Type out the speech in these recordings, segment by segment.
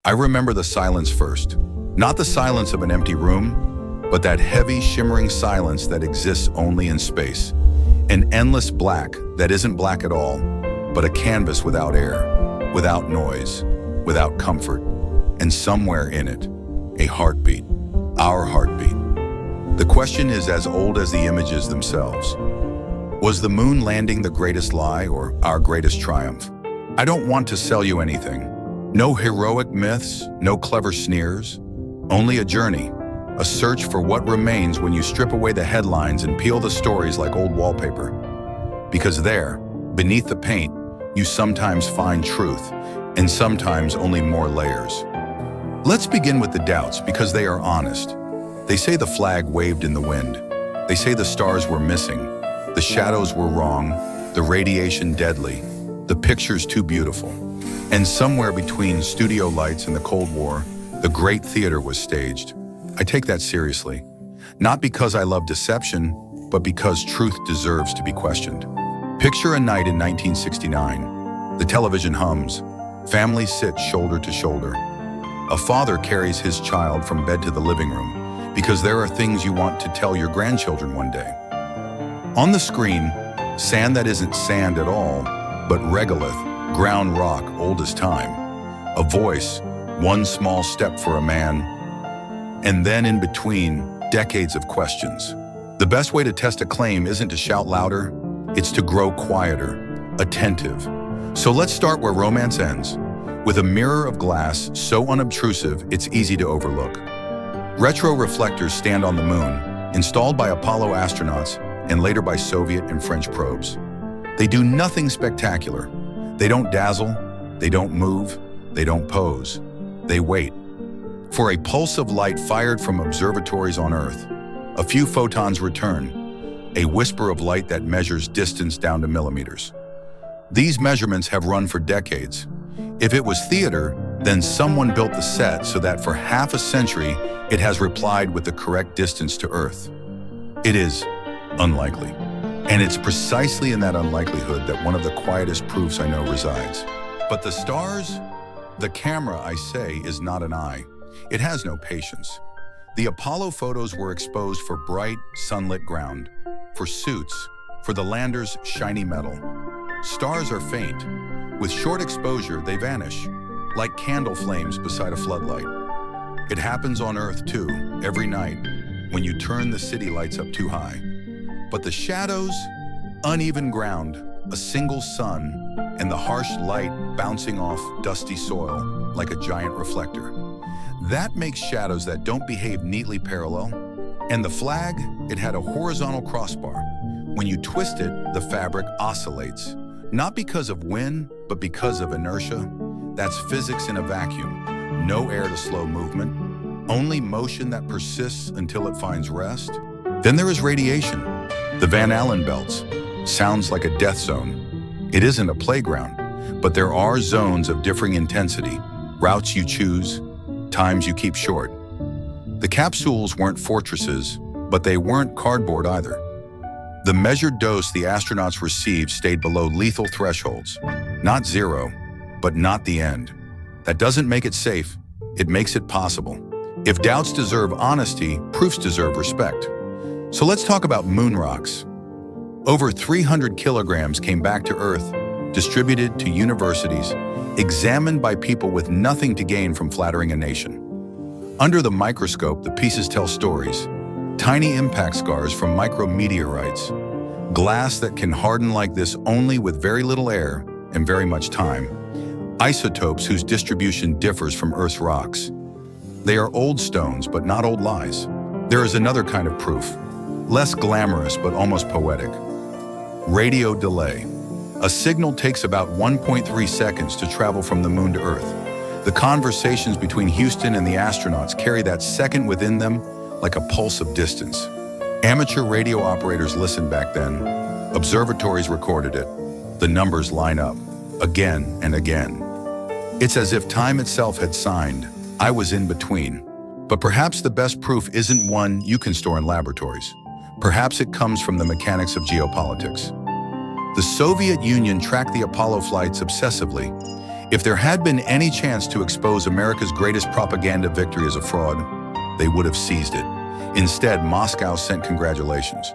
I remember the silence first. Not the silence of an empty room, but that heavy, shimmering silence that exists only in space. An endless black that isn't black at all, but a canvas without air, without noise, without comfort, and somewhere in it, a heartbeat, our heartbeat. The question is as old as the images themselves. Was the moon landing the greatest lie or our greatest triumph? I don't want to sell you anything. No heroic myths, no clever sneers, only a journey, a search for what remains when you strip away the headlines and peel the stories like old wallpaper. Because there, beneath the paint, you sometimes find truth, and sometimes only more layers. Let's begin with the doubts because they are honest. They say the flag waved in the wind. They say the stars were missing, the shadows were wrong, the radiation deadly, the pictures too beautiful. And somewhere between studio lights and the Cold War, the great theater was staged. I take that seriously, not because I love deception, but because truth deserves to be questioned. Picture a night in 1969. The television hums. Families sit shoulder to shoulder. A father carries his child from bed to the living room because there are things you want to tell your grandchildren one day. On the screen, sand that isn't sand at all, but regolith, ground rock, old as time. A voice, one small step for a man, and then in between, decades of questions. The best way to test a claim isn't to shout louder, it's to grow quieter, attentive. So let's start where romance ends, with a mirror of glass so unobtrusive it's easy to overlook. Retroreflectors stand on the moon, installed by Apollo astronauts and later by Soviet and French probes. They do nothing spectacular. They don't dazzle, they don't move, they don't pose. They wait for a pulse of light fired from observatories on Earth. A few photons return, a whisper of light that measures distance down to millimeters. These measurements have run for decades. If it was theater, then someone built the set so that for half a century, it has replied with the correct distance to Earth. It is unlikely. And it's precisely in that unlikelihood that one of the quietest proofs I know resides. But the stars, the camera, I say, is not an eye. It has no patience. The Apollo photos were exposed for bright, sunlit ground, for suits, for the lander's shiny metal. Stars are faint. With short exposure, they vanish, like candle flames beside a floodlight. It happens on Earth, too, every night, when you turn the city lights up too high. But the shadows, uneven ground, a single sun, and the harsh light bouncing off dusty soil like a giant reflector. That makes shadows that don't behave neatly parallel. And the flag, it had a horizontal crossbar. When you twist it, the fabric oscillates. Not because of wind, but because of inertia. That's physics in a vacuum. No air to slow movement. Only motion that persists until it finds rest. Then there is radiation. The Van Allen belts. Sounds like a death zone. It isn't a playground, but there are zones of differing intensity, routes you choose, times you keep short. The capsules weren't fortresses, but they weren't cardboard either. The measured dose the astronauts received stayed below lethal thresholds. Not zero, but not the end. That doesn't make it safe, it makes it possible. If doubts deserve honesty, proofs deserve respect. So let's talk about moon rocks. Over 300 kilograms came back to Earth, distributed to universities, examined by people with nothing to gain from flattering a nation. Under the microscope, the pieces tell stories. Tiny impact scars from micrometeorites. Glass that can harden like this only with very little air and very much time. Isotopes whose distribution differs from Earth's rocks. They are old stones, but not old lies. There is another kind of proof. Less glamorous, but almost poetic. Radio delay. A signal takes about 1.3 seconds to travel from the moon to Earth. The conversations between Houston and the astronauts carry that second within them like a pulse of distance. Amateur radio operators listened back then. Observatories recorded it. The numbers line up, again and again. It's as if time itself had signed. I was in between. But perhaps the best proof isn't one you can store in laboratories. Perhaps it comes from the mechanics of geopolitics. The Soviet Union tracked the Apollo flights obsessively. If there had been any chance to expose America's greatest propaganda victory as a fraud, they would have seized it. Instead, Moscow sent congratulations.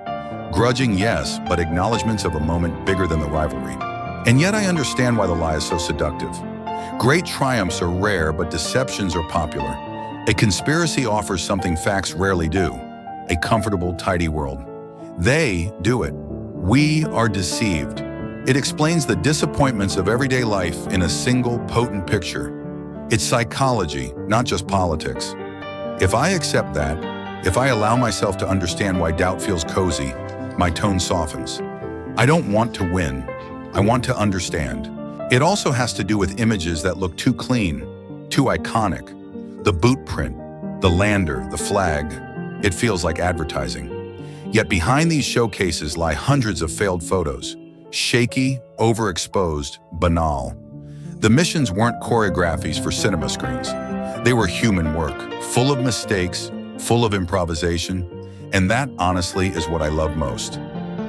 Grudging, yes, but acknowledgments of a moment bigger than the rivalry. And yet I understand why the lie is so seductive. Great triumphs are rare, but deceptions are popular. A conspiracy offers something facts rarely do: a comfortable, tidy world. They do it. We are deceived. It explains the disappointments of everyday life in a single, potent picture. It's psychology, not just politics. If I accept that, if I allow myself to understand why doubt feels cozy, my tone softens. I don't want to win. I want to understand. It also has to do with images that look too clean, too iconic. The boot print, the lander, the flag. It feels like advertising. Yet behind these showcases lie hundreds of failed photos. Shaky, overexposed, banal. The missions weren't choreographies for cinema screens. They were human work, full of mistakes, full of improvisation. And that, honestly, is what I love most.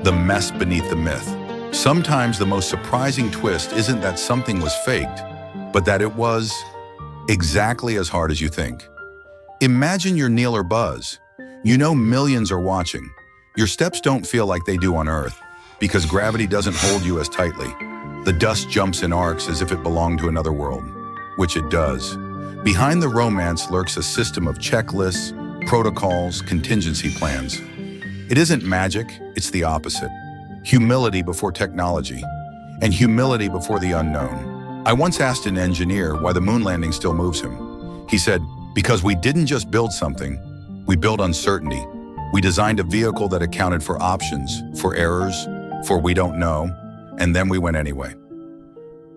The mess beneath the myth. Sometimes the most surprising twist isn't that something was faked, but that it was exactly as hard as you think. Imagine you're Neil or Buzz. You know millions are watching. Your steps don't feel like they do on Earth, because gravity doesn't hold you as tightly. The dust jumps in arcs as if it belonged to another world, which it does. Behind the romance lurks a system of checklists, protocols, contingency plans. It isn't magic, it's the opposite. Humility before technology, and humility before the unknown. I once asked an engineer why the moon landing still moves him. He said, because we didn't just build something, we built uncertainty. We designed a vehicle that accounted for options, for errors, for we don't know, and then we went anyway.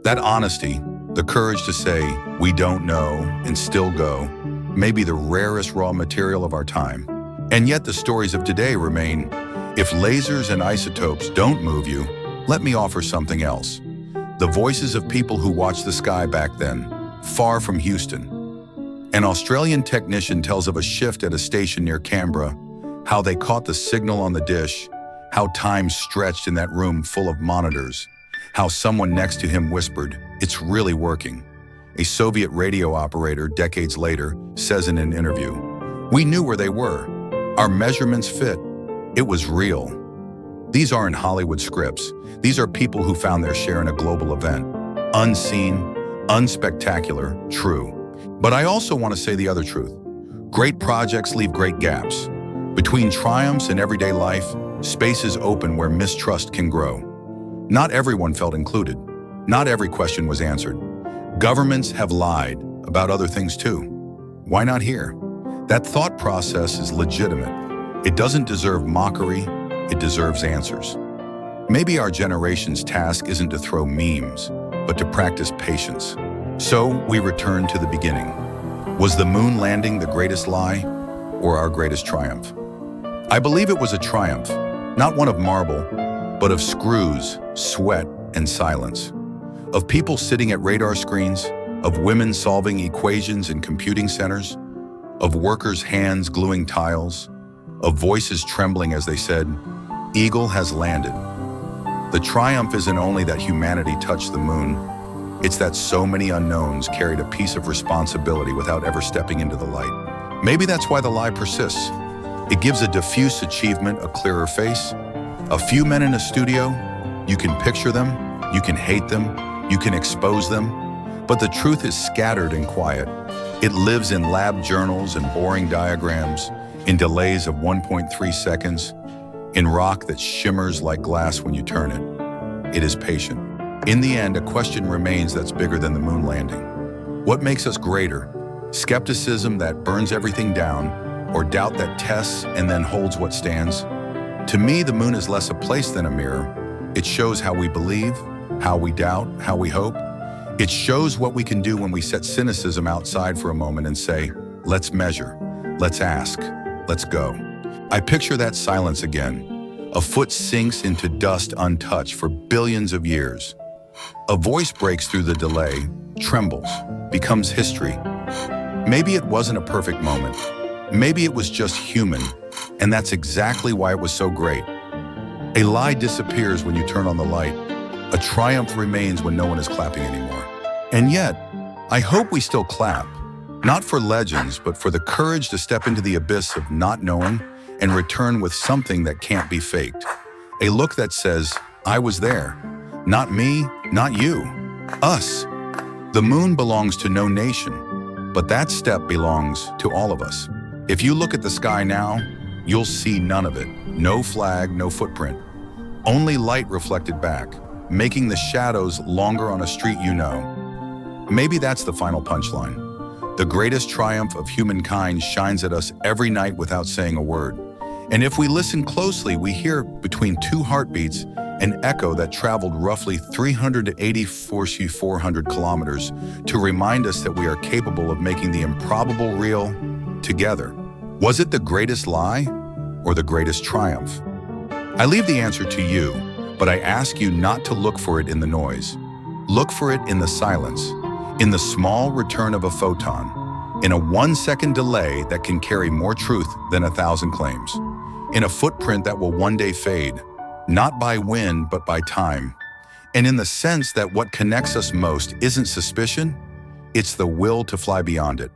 That honesty, the courage to say, we don't know, and still go, may be the rarest raw material of our time. And yet the stories of today remain, if lasers and isotopes don't move you, let me offer something else. The voices of people who watched the sky back then, far from Houston. An Australian technician tells of a shift at a station near Canberra, how they caught the signal on the dish, how time stretched in that room full of monitors, how someone next to him whispered, "It's really working." A Soviet radio operator, decades later, says in an interview, "We knew where they were. Our measurements fit. It was real." These aren't Hollywood scripts. These are people who found their share in a global event. Unseen, unspectacular, true. But I also want to say the other truth. Great projects leave great gaps. Between triumphs and everyday life, spaces open where mistrust can grow. Not everyone felt included. Not every question was answered. Governments have lied about other things too. Why not here? That thought process is legitimate. It doesn't deserve mockery, it deserves answers. Maybe our generation's task isn't to throw memes, but to practice patience. So we return to the beginning. Was the moon landing the greatest lie or our greatest triumph? I believe it was a triumph, not one of marble, but of screws, sweat, and silence. Of people sitting at radar screens, of women solving equations in computing centers, of workers' hands gluing tiles, of voices trembling as they said, "Eagle has landed." The triumph isn't only that humanity touched the moon, it's that so many unknowns carried a piece of responsibility without ever stepping into the light. Maybe that's why the lie persists. It gives a diffuse achievement a clearer face. A few men in a studio, you can picture them, you can hate them, you can expose them, but the truth is scattered and quiet. It lives in lab journals and boring diagrams, in delays of 1.3 seconds, in rock that shimmers like glass when you turn it. It is patient. In the end, a question remains that's bigger than the moon landing. What makes us greater? Skepticism that burns everything down, or doubt that tests and then holds what stands? To me, the moon is less a place than a mirror. It shows how we believe, how we doubt, how we hope. It shows what we can do when we set cynicism outside for a moment and say, let's measure, let's ask, let's go. I picture that silence again. A foot sinks into dust untouched for billions of years. A voice breaks through the delay, trembles, becomes history. Maybe it wasn't a perfect moment. Maybe it was just human, and that's exactly why it was so great. A lie disappears when you turn on the light. A triumph remains when no one is clapping anymore. And yet, I hope we still clap, not for legends, but for the courage to step into the abyss of not knowing and return with something that can't be faked. A look that says, I was there. Not me, not you. Us. The moon belongs to no nation, but that step belongs to all of us. If you look at the sky now, you'll see none of it. No flag, no footprint. Only light reflected back, making the shadows longer on a street you know. Maybe that's the final punchline. The greatest triumph of humankind shines at us every night without saying a word. And if we listen closely, we hear between two heartbeats an echo that traveled roughly 384,400 kilometers to remind us that we are capable of making the improbable real together. Was it the greatest lie or the greatest triumph? I leave the answer to you, but I ask you not to look for it in the noise. Look for it in the silence, in the small return of a photon, in a 1-second delay that can carry more truth than 1,000 claims, in a footprint that will one day fade, not by wind but by time, and in the sense that what connects us most isn't suspicion, it's the will to fly beyond it.